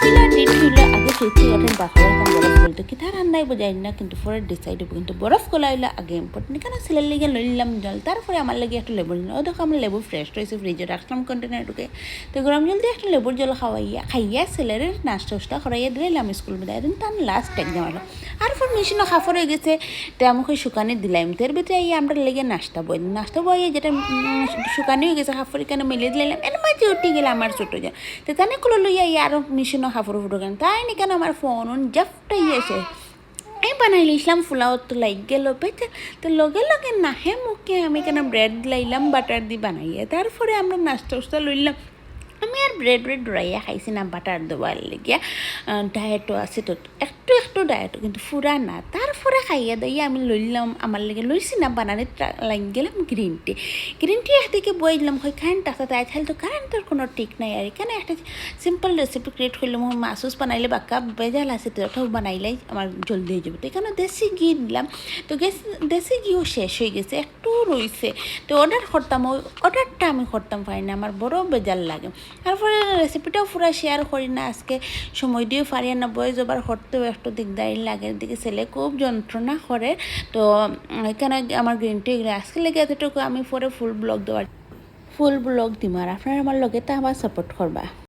কিলা ডিট হইলো আগে সুইচি ওঠেন বাখরা কাম বরফ বলতো কি তার রান্নাই বোঝাই না কিন্তু পরে ডিসাইড হবো কিন্তু বরফ গলা হইলো আগে ইম্পর্টেন্ট কেন ছেলের লেগে লইলাম জল তারপরে আমার লাগে একটু লেবুর জল ও দেখো আমার লেবু ফ্রেশ রয়েছে ফ্রিজে রাখলাম কন্টেনার ঢুকে তো গরম জল দিয়ে একটা লেবুর জল খাইয়া ছেলের নাস্তা উস্তা করাইয়া দিলাম স্কুল বিদায় দিন তার লাস্ট এক্সাম হলো আর ফোর মেশিনও খাফর হয়ে গেছে তো আমাকে শুকানি দিলাম তোর ভিতরে আমরা লেগে নাস্তা বই যেটা শুকানি হয়ে গেছে খাফর এখানে মেলে দিলাম এর মাঝে উঠে গেলে আমার ছোটো যান তো তানে কুলো লইয়া আরও মেশিনও খাফর ফুটো কেন তাই নি কেন আমার ফোন জাফটাই এসে আমি বানাইলে ইসলাম ফুলাও তো লাইক গেল পেতে তো লগে লগে নাহে মুখে আমি কেন ব্রেড লাইলাম বাটার দিয়ে বানাইয়া তারপরে আমরা নাস্তা উস্তা লইলাম আমি আর ব্রেড ড্রাইয়া খাইছি না বাটার দেওয়ার লেগিয়া ডায়েটও আছে তো একটু ডায়েটও কিন্তু ফুরা না তারপরে খাইয়া দাইয়া আমি লইলাম আমার লেগে লইছি না বানানে লাগি গেলাম গ্রিন টি একদিকে বই দিলাম হয় কারেন্ট আসতে তাই তাহলে তো কারেন্টের কোনো ঠিক নাই আর এখানে একটা সিম্পল রেসিপি ক্রিয়েট করলাম মাসুস বানাইলে বাক্কা বেজাল আছে তো ওটাও বানাইলেই আমার জলদি হয়ে যাবে তো এখানে দেশি ঘি দিলাম তো দেশি ঘিও শেষ হয়ে গেছে একটু রয়েছে তো অর্ডারটা আমি করতাম পারি না আমার বড় বেজাল লাগে তারপরে রেসিপিটাও পুরো শেয়ার করি না আজকে সময় দিয়েও পারি না বই জবার করতেও একটু দিকদারি লাগে দিকে ছেলে খুব যন্ত্রণা করে তো এখানে আমার গ্রিন টি আজকে লেগে এতটুকু আমি পরে ফুল ব্লগ দিম আর আপনারা আমার লগে তা আবার সাপোর্ট করবা।